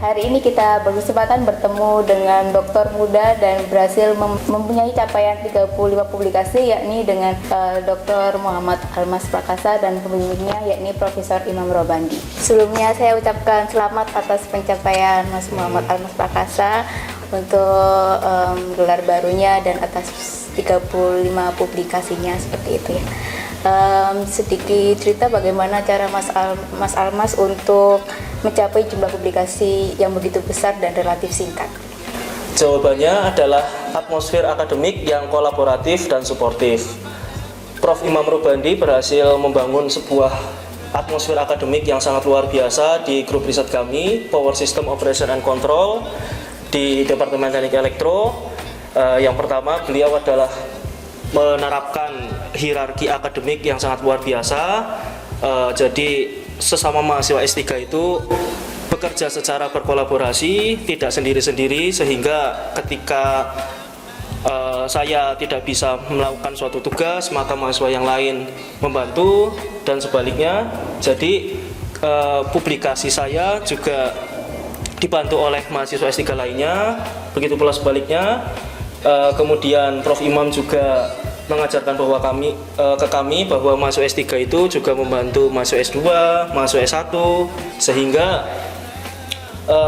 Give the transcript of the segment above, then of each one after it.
Hari ini kita berkesempatan bertemu dengan dokter muda dan berhasil mempunyai capaian 35 publikasi, yakni dengan Dr. Muhammad Almas Prakasa dan pembimbingnya yakni Profesor Imam Robandi. Sebelumnya saya ucapkan selamat atas pencapaian Mas Muhammad Almas Prakasa untuk gelar barunya dan atas 35 publikasinya seperti itu ya. Sedikit cerita bagaimana cara Mas Almas untuk mencapai jumlah publikasi yang begitu besar dan relatif singkat. Jawabannya adalah atmosfer akademik yang kolaboratif dan suportif. Prof. Imam Robandi berhasil membangun sebuah atmosfer akademik yang sangat luar biasa di grup riset kami, Power System Operation and Control di Departemen Teknik Elektro. Yang pertama, beliau adalah menerapkan hierarki akademik yang sangat luar biasa. Jadi sesama mahasiswa S3 itu bekerja secara berkolaborasi, tidak sendiri-sendiri, sehingga ketika saya tidak bisa melakukan suatu tugas, maka mahasiswa yang lain membantu dan sebaliknya. Jadi publikasi saya juga dibantu oleh mahasiswa S3 lainnya, begitu pula sebaliknya. Kemudian Prof. Imam juga mengajarkan bahwa ke kami bahwa mahasiswa S3 itu juga membantu mahasiswa S2, mahasiswa S1, sehingga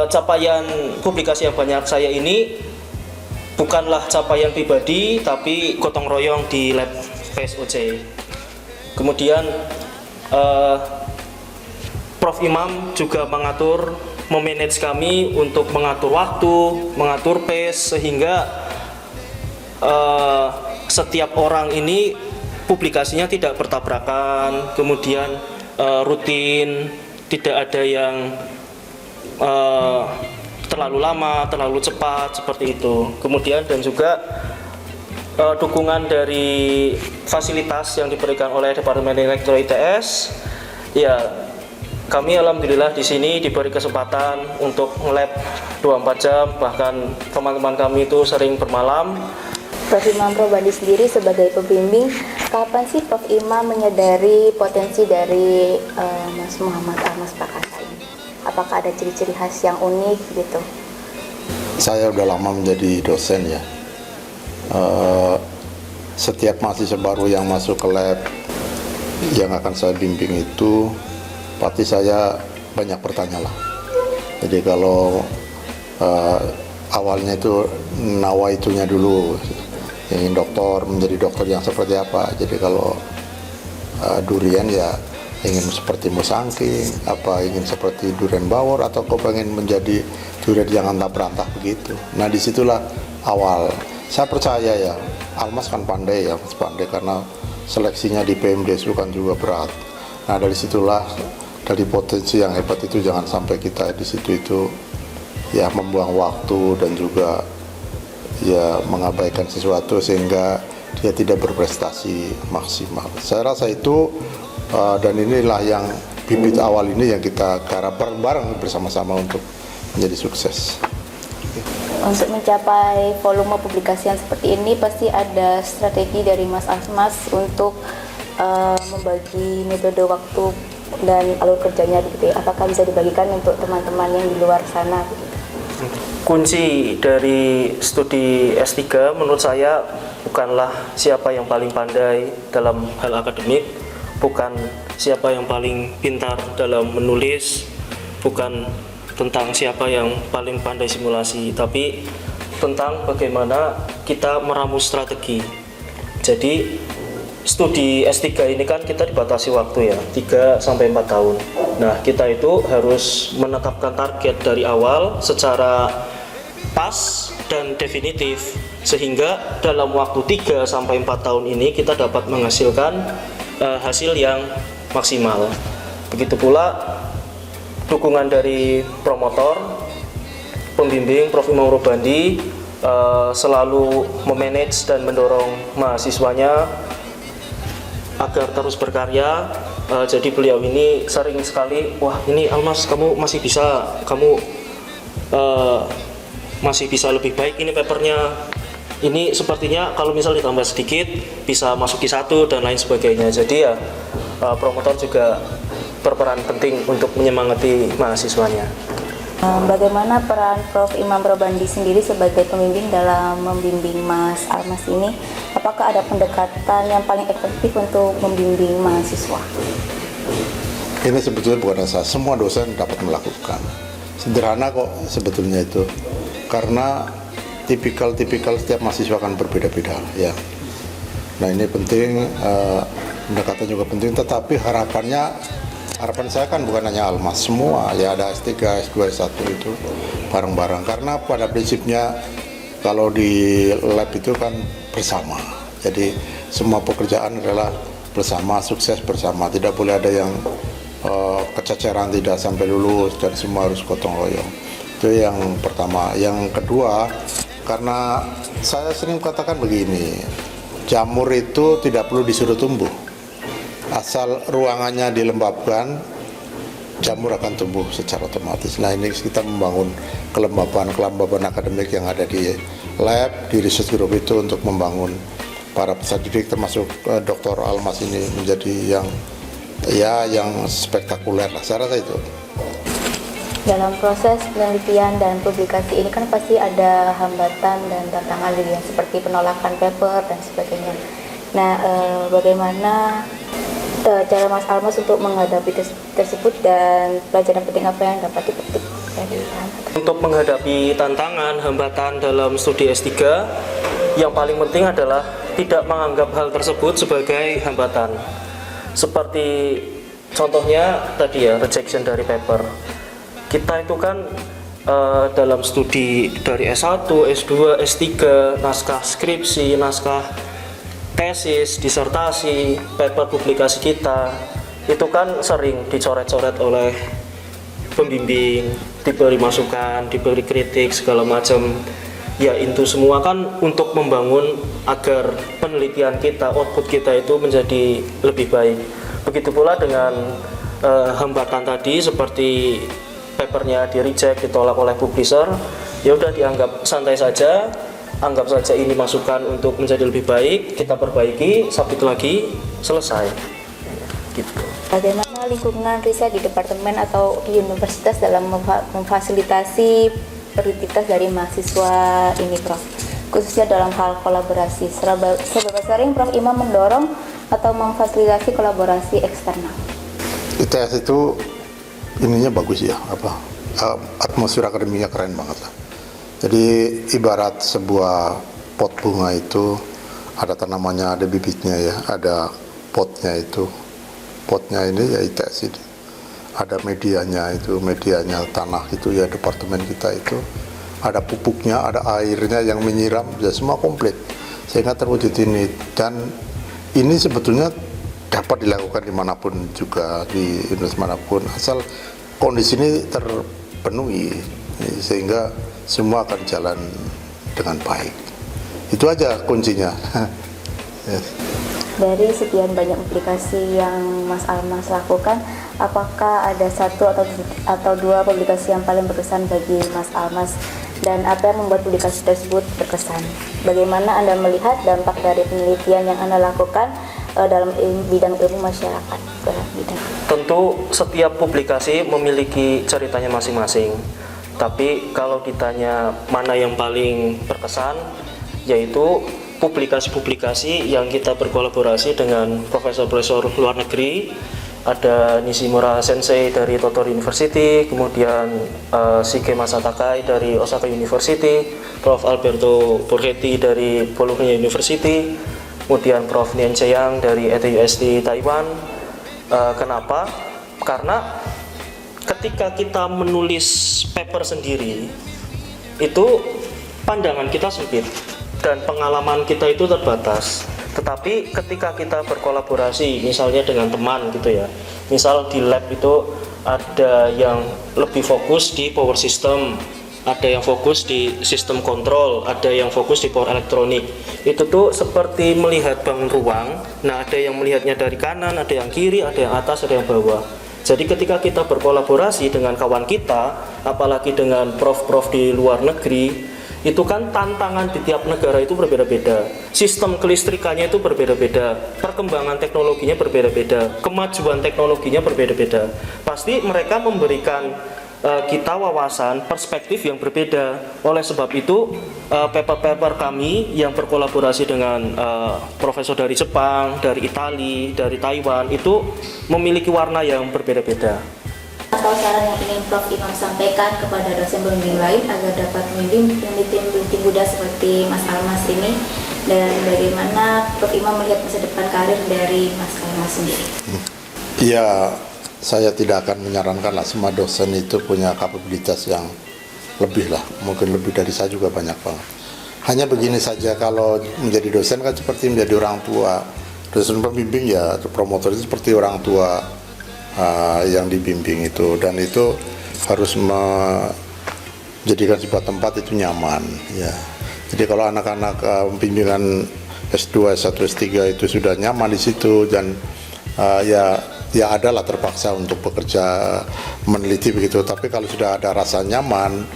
capaian publikasi yang banyak saya ini bukanlah capaian pribadi tapi gotong royong di lab PSOC. Kemudian Prof. Imam juga memanage kami untuk mengatur waktu, mengatur pace, sehingga setiap orang ini publikasinya tidak bertabrakan, kemudian rutin, tidak ada yang terlalu lama, terlalu cepat, seperti itu. Kemudian dan juga dukungan dari fasilitas yang diberikan oleh Departemen Elektro ITS. Ya, kami alhamdulillah di sini diberi kesempatan untuk nge-lab 24 jam, bahkan teman-teman kami itu sering bermalam. Prof. Imam Robandi sendiri sebagai pembimbing, kapan sih Prof. Imam menyadari potensi dari Mas Muhammad Almas Prakasa ini? Apakah ada ciri-ciri khas yang unik gitu? Saya udah lama menjadi dosen ya. Setiap mahasiswa baru yang masuk ke lab yang akan saya bimbing itu, pasti saya banyak bertanya lah. Jadi kalau awalnya itu nawaitunya dulu, ingin menjadi dokter yang seperti apa. Jadi kalau durian ya ingin seperti musangking, ingin seperti durian bawor, atau kau pengen menjadi durian yang antah berantah begitu. Nah disitulah awal. Saya percaya ya, Almas kan pandai ya, pandai karena seleksinya di PMDSU kan juga berat. Nah dari situlah, dari potensi yang hebat itu, jangan sampai kita di situ itu ya membuang waktu dan juga ya mengabaikan sesuatu sehingga dia tidak berprestasi maksimal. Saya rasa itu dan inilah yang bibit awal ini yang kita garap bareng-bareng bersama-sama untuk menjadi sukses. Untuk mencapai volume publikasi yang seperti ini pasti ada strategi dari Mas Almas untuk membagi metode waktu dan alur kerjanya begitu ya. Apakah bisa dibagikan untuk teman-teman yang di luar sana begitu? Kunci dari studi S3 menurut saya bukanlah siapa yang paling pandai dalam hal akademik, bukan siapa yang paling pintar dalam menulis, bukan tentang siapa yang paling pandai simulasi, tapi tentang bagaimana kita meramu strategi. Jadi studi S3 ini kan kita dibatasi waktu ya, 3-4 tahun. Nah, kita itu harus menetapkan target dari awal secara pas dan definitif, sehingga dalam waktu 3-4 tahun ini kita dapat menghasilkan hasil yang maksimal. Begitu pula dukungan dari promotor, pembimbing Prof. Imam Robandi selalu memanage dan mendorong mahasiswanya agar terus berkarya. Jadi beliau ini sering sekali, wah ini Almas kamu masih bisa, kamu masih bisa lebih baik ini papernya, ini sepertinya kalau misal ditambah sedikit bisa masuk Q1 dan lain sebagainya. Jadi ya promotor juga berperan penting untuk menyemangati mahasiswanya. Bagaimana peran Prof. Imam Robandi sendiri sebagai pembimbing dalam membimbing Mas Almas ini? Apakah ada pendekatan yang paling efektif untuk membimbing mahasiswa? Ini sebetulnya bukan asal, semua dosen dapat melakukan. Sederhana kok sebetulnya itu, karena tipikal setiap mahasiswa kan berbeda-beda ya. Nah ini penting, pendekatan juga penting, tetapi harapan saya kan bukan hanya Almas, semua ya, ada S3, S2, S1 itu bareng-bareng, karena pada prinsipnya kalau di lab itu kan bersama, jadi semua pekerjaan adalah bersama, sukses bersama, tidak boleh ada yang kececeran, tidak sampai lulus, dan semua harus gotong royong. Itu yang pertama. Yang kedua, karena saya sering katakan begini, jamur itu tidak perlu disuruh tumbuh, asal ruangannya dilembabkan, jamur akan tumbuh secara otomatis. Nah ini kita membangun kelembaban akademik yang ada di lab, di research group itu untuk membangun para peserta didik, termasuk Dr. Almas ini menjadi yang spektakuler lah, saya rasa itu. Dalam proses penelitian dan publikasi ini kan pasti ada hambatan dan tantangan yang seperti penolakan paper dan sebagainya. Nah, bagaimana cara Mas Almas untuk menghadapi tersebut dan pelajaran penting apa yang dapat dipetik dari hambatan? Untuk menghadapi tantangan, hambatan dalam studi S3, yang paling penting adalah tidak menganggap hal tersebut sebagai hambatan. Seperti contohnya tadi ya, rejection dari paper. Kita itu kan dalam studi dari S1, S2, S3, naskah skripsi, naskah tesis, disertasi, paper publikasi kita itu kan sering dicoret-coret oleh pembimbing, diberi masukan, diberi kritik segala macam. Ya itu semua kan untuk membangun agar penelitian kita, output kita itu menjadi lebih baik. Begitu pula dengan hambatan tadi, seperti papernya di reject, ditolak oleh publisher, ya udah dianggap santai saja, anggap saja ini masukan untuk menjadi lebih baik, kita perbaiki, submit lagi, selesai. Gitu. Bagaimana lingkungan riset di departemen atau di universitas dalam memfasilitasi prioritas dari mahasiswa ini, Prof? Khususnya dalam hal kolaborasi. Seberapa sering Prof Imam mendorong atau memfasilitasi kolaborasi eksternal? ITS itu ininya bagus ya, atmosfer akademiknya keren banget lah. Jadi ibarat sebuah pot bunga itu ada tanamannya, ada bibitnya ya, ada potnya itu. Potnya ini ya ITS ini. Ada medianya itu, medianya tanah itu ya departemen kita itu. Ada pupuknya, ada airnya yang menyiram, ya semua komplit. Sehingga terwujud ini, dan ini sebetulnya dapat dilakukan dimanapun juga, di universitas manapun, asal kondisi ini terpenuhi, sehingga semua akan jalan dengan baik. Itu aja kuncinya. Yes. Dari sekian banyak publikasi yang Mas Almas lakukan, apakah ada satu atau dua publikasi yang paling berkesan bagi Mas Almas, dan apa yang membuat publikasi tersebut berkesan? Bagaimana Anda melihat dampak dari penelitian yang Anda lakukan dalam bidang ilmu masyarakat? Tentu setiap publikasi memiliki ceritanya masing-masing, tapi kalau ditanya mana yang paling berkesan, yaitu publikasi-publikasi yang kita berkolaborasi dengan profesor-profesor luar negeri. Ada Nishimura Sensei dari Tottori University, kemudian Shige Masatakai dari Osaka University, Prof. Alberto Borghetti dari Bologna University, kemudian Prof. Nian Cheyang dari ETUSD Taiwan. Kenapa? Karena ketika kita menulis paper sendiri, itu pandangan kita sempit dan pengalaman kita itu terbatas. Tetapi ketika kita berkolaborasi misalnya dengan teman gitu ya, misal di lab itu ada yang lebih fokus di power system, ada yang fokus di sistem kontrol, ada yang fokus di power elektronik. Itu tuh seperti melihat bangun ruang. Nah, ada yang melihatnya dari kanan, ada yang kiri, ada yang atas, ada yang bawah. Jadi ketika kita berkolaborasi dengan kawan kita, apalagi dengan prof-prof di luar negeri, itu kan tantangan di tiap negara itu berbeda-beda, sistem kelistrikannya itu berbeda-beda, perkembangan teknologinya berbeda-beda, kemajuan teknologinya berbeda-beda. Pasti mereka memberikan kita wawasan, perspektif yang berbeda. Oleh sebab itu, paper-paper kami yang berkolaborasi dengan profesor dari Jepang, dari Italia, dari Taiwan itu memiliki warna yang berbeda-beda. Atau saran yang ingin Prof. Imam sampaikan kepada dosen pembimbing lain agar dapat membimbing peneliti muda seperti Mas Almas ini, dan bagaimana Prof. Imam melihat masa depan karir dari Mas Almas sendiri? Ya, saya tidak akan menyarankan lah, semua dosen itu punya kapabilitas yang lebih lah, mungkin lebih dari saya juga banyak banget. Hanya begini saja, kalau menjadi dosen kan seperti menjadi orang tua. Dosen pembimbing ya, promotor itu seperti orang tua yang dibimbing itu, dan itu harus menjadikan sebuah tempat itu nyaman ya. Jadi kalau anak-anak bimbingan S2, S1, S3 itu sudah nyaman di situ, dan ya adalah terpaksa untuk bekerja meneliti begitu. Tapi kalau sudah ada rasa nyaman,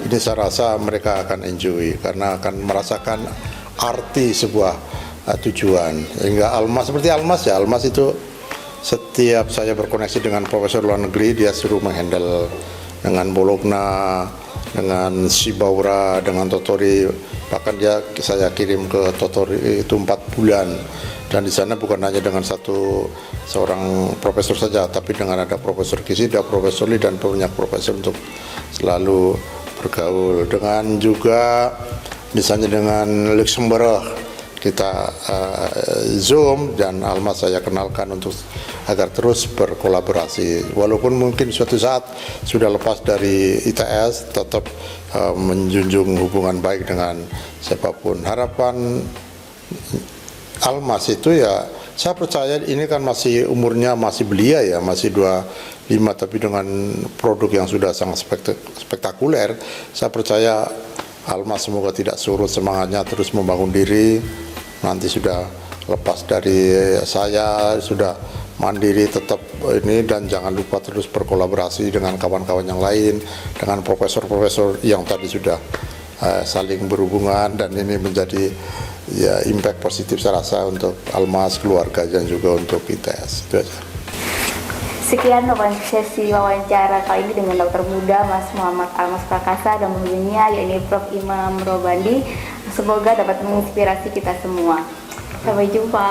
ini saya rasa mereka akan enjoy karena akan merasakan arti sebuah tujuan. Hingga Almas, seperti Almas ya, Almas itu setiap saya berkoneksi dengan profesor luar negeri, dia suruh menghandle dengan Bologna, dengan Shibaura, dengan Totori. Bahkan saya kirim ke Totori itu 4 bulan. Dan di sana bukan hanya dengan seorang profesor saja, tapi dengan ada Profesor Kishida, Profesor Lee, dan banyak profesor untuk selalu bergaul. Dengan juga misalnya dengan Luxembourg kita Zoom, dan Almas saya kenalkan agar terus berkolaborasi. Walaupun mungkin suatu saat sudah lepas dari ITS, tetap menjunjung hubungan baik dengan siapapun. Harapan Almas itu ya, saya percaya ini kan masih umurnya masih belia ya, masih 25, tapi dengan produk yang sudah sangat spektakuler. Saya percaya Almas semoga tidak surut semangatnya, terus membangun diri. Nanti sudah lepas dari saya, sudah mandiri tetap ini, dan jangan lupa terus berkolaborasi dengan kawan-kawan yang lain, dengan profesor-profesor yang tadi sudah saling berhubungan, dan ini menjadi ya impact positif saya rasa untuk Almas, keluarga, dan juga untuk ITS. Itu aja. Sekian sesi wawancara kali ini dengan dokter muda Mas Muhammad Almas Prakasa dan pembimbingnya yakni Prof. Imam Robandi. Semoga dapat menginspirasi kita semua. Sampai jumpa.